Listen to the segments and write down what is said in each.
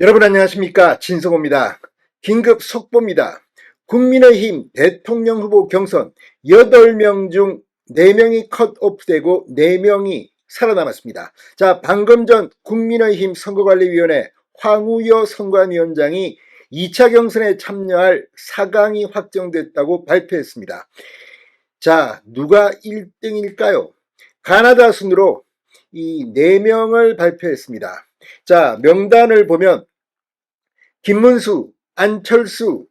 여러분 안녕하십니까, 진성호입니다. 긴급 속보입니다. 국민의힘 대통령 후보 경선 8명 중 4명이 컷오프되고 4명이 살아남았습니다. 자, 방금 전 국민의힘 선거관리위원회 황우여 선관위원장이 2차 경선에 참여할 4강이 확정됐다고 발표했습니다. 자, 누가 1등일까요? 가나다 순으로 이 4명을 발표했습니다. 자, 명단을 보면 김문수, 안철수,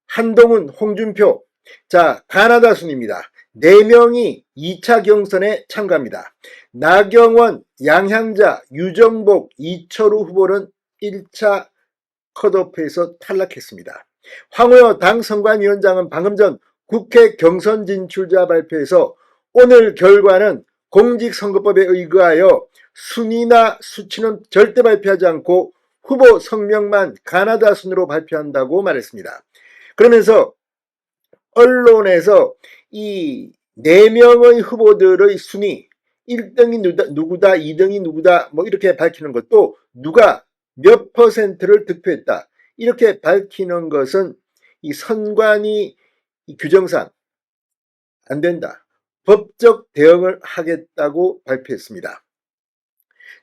한동훈, 홍준표. 자, 가나다 순입니다. 4명이 2차 경선에 참가합니다. 나경원, 양향자, 유정복, 이철우 후보는 1차 컷오프에서 탈락했습니다. 황우여 당 선관위원장은 방금 전 국회 경선 진출자 발표에서 오늘 결과는 공직선거법에 의거하여 순위나 수치는 절대 발표하지 않고 후보 성명만 가나다 순으로 발표한다고 말했습니다. 그러면서 언론에서 이 4명의 후보들의 순위, 1등이 누구다, 2등이 누구다, 뭐 이렇게 밝히는 것도 누가 몇 퍼센트를 득표했다, 이렇게 밝히는 것은 이 선관위 규정상 안 된다. 법적 대응을 하겠다고 발표했습니다.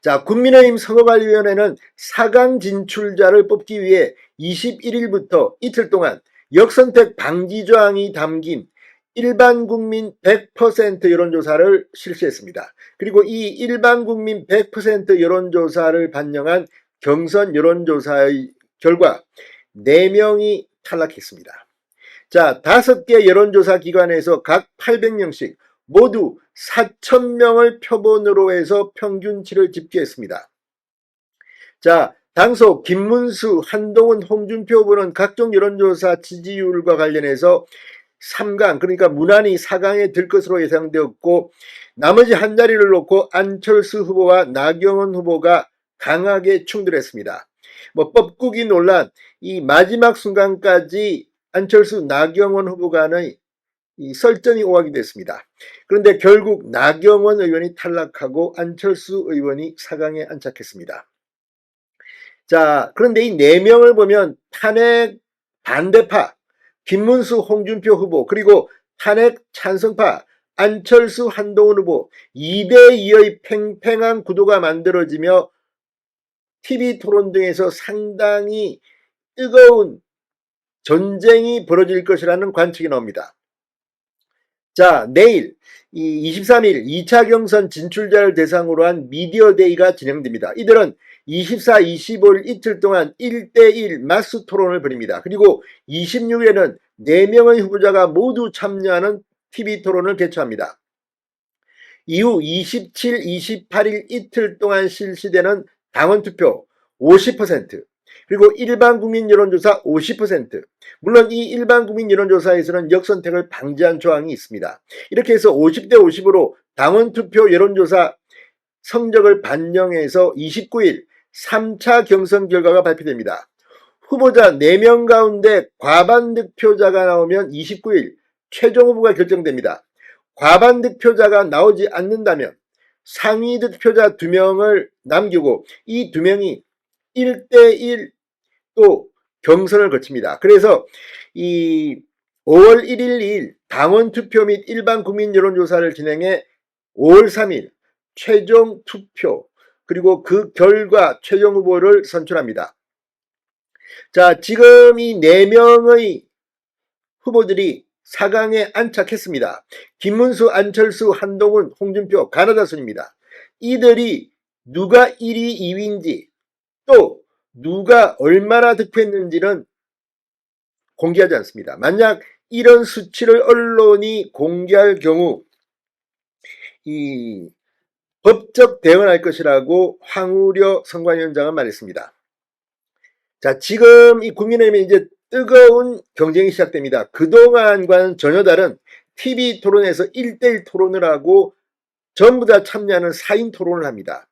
자, 국민의힘 선거관리위원회는 4강 진출자를 뽑기 위해 21일부터 이틀 동안 역선택 방지 조항이 담긴 일반 국민 100% 여론조사를 실시했습니다. 그리고 이 일반 국민 100% 여론조사를 반영한 경선 여론조사의 결과 4명이 탈락했습니다. 자, 5개 여론조사 기관에서 각 800명씩 모두 4,000명을 표본으로 해서 평균치를 집계했습니다. 자, 당소 김문수, 한동훈, 홍준표 후보는 각종 여론조사 지지율과 관련해서 3강, 그러니까 무난히 4강에 들 것으로 예상되었고, 나머지 한 자리를 놓고 안철수 후보와 나경원 후보가 강하게 충돌했습니다. 뭐 법국이 논란, 이 마지막 순간까지 안철수, 나경원 후보 간의 이 설전이 오가게 됐습니다. 그런데 결국 나경원 의원이 탈락하고 안철수 의원이 4강에 안착했습니다. 자, 그런데 이 4명을 보면 탄핵 반대파 김문수, 홍준표 후보, 그리고 탄핵 찬성파 안철수, 한동훈 후보 2대2의 팽팽한 구도가 만들어지며 TV 토론 등에서 상당히 뜨거운 전쟁이 벌어질 것이라는 관측이 나옵니다. 자, 내일 23일 2차 경선 진출자를 대상으로 한 미디어데이가 진행됩니다. 이들은 24, 25일 이틀 동안 1대1 마스 토론을 벌입니다. 그리고 26일에는 4명의 후보자가 모두 참여하는 TV 토론을 개최합니다. 이후 27, 28일 이틀 동안 실시되는 당원투표 50%, 그리고 일반 국민 여론조사 50%. 물론 이 일반 국민 여론조사에서는 역선택을 방지한 조항이 있습니다. 이렇게 해서 50대 50으로 당원투표 여론조사 성적을 반영해서 29일 3차 경선 결과가 발표됩니다. 후보자 4명 가운데 과반 득표자가 나오면 29일 최종 후보가 결정됩니다. 과반 득표자가 나오지 않는다면 상위 득표자 2명을 남기고 이 2명이 1대1 또 경선을 거칩니다. 그래서 이 5월 1일 2일 당원 투표 및 일반 국민 여론조사를 진행해 5월 3일 최종 투표, 그리고 그 결과 최종 후보를 선출합니다. 자, 지금 이 4명의 후보들이 4강에 안착했습니다. 김문수, 안철수, 한동훈, 홍준표, 가나다 순입니다. 이들이 누가 1위, 2위인지 또 누가 얼마나 득표했는지는 공개하지 않습니다. 만약 이런 수치를 언론이 공개할 경우 이 법적 대응을 할 것이라고 황우려 선관위원장은 말했습니다. 자, 지금 이 국민의힘에 이제 뜨거운 경쟁이 시작됩니다. 그동안과는 전혀 다른 TV 토론에서 1대1 토론을 하고 전부 다 참여하는 4인 토론을 합니다.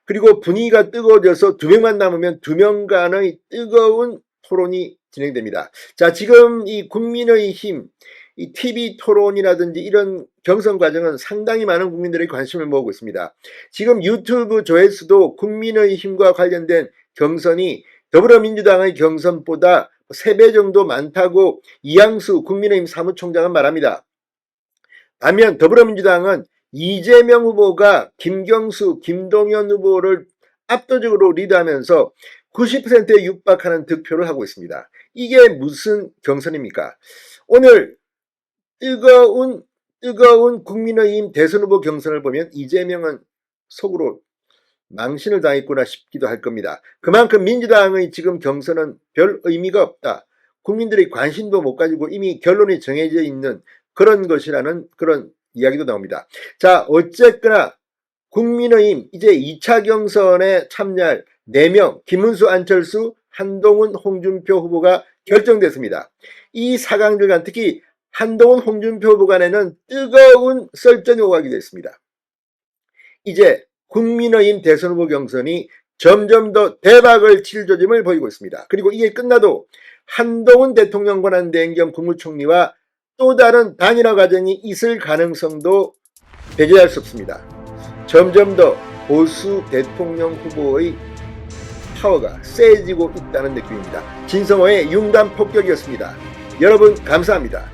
그리고 분위기가 뜨거워져서 2명만 남으면 2명 간의 뜨거운 토론이 진행됩니다. 자, 지금 이 국민의힘 이 TV 토론이라든지 이런 경선 과정은 상당히 많은 국민들의 관심을 모으고 있습니다. 지금 유튜브 조회수도 국민의힘과 관련된 경선이 더불어민주당의 경선보다 3배 정도 많다고 이양수 국민의힘 사무총장은 말합니다. 반면 더불어민주당은 이재명 후보가 김경수, 김동연 후보를 압도적으로 리드하면서 90%에 육박하는 득표를 하고 있습니다. 이게 무슨 경선입니까? 오늘 뜨거운 국민의힘 대선 후보 경선을 보면 이재명은 속으로 망신을 당했구나 싶기도 할 겁니다. 그만큼 민주당의 지금 경선은 별 의미가 없다. 국민들이 관심도 못 가지고 이미 결론이 정해져 있는 그런 것이라는 그런 이야기도 나옵니다. 자, 어쨌거나 국민의힘 이제 2차 경선에 참여할 4명, 김문수, 안철수, 한동훈, 홍준표 후보가 결정됐습니다. 이 4강들 간 특히 한동훈, 홍준표 후보 간에는 뜨거운 썰전이 오가기도 했습니다. 이제 국민의힘 대선 후보 경선이 점점 더 대박을 칠 조짐을 보이고 있습니다. 그리고 이게 끝나도 한동훈 대통령 권한대행 겸 국무총리와 또 다른 단일화 과정이 있을 가능성도 배제할 수 없습니다. 점점 더 보수 대통령 후보의 파워가 세지고 있다는 느낌입니다. 진성호의 융단 폭격이었습니다. 여러분 감사합니다.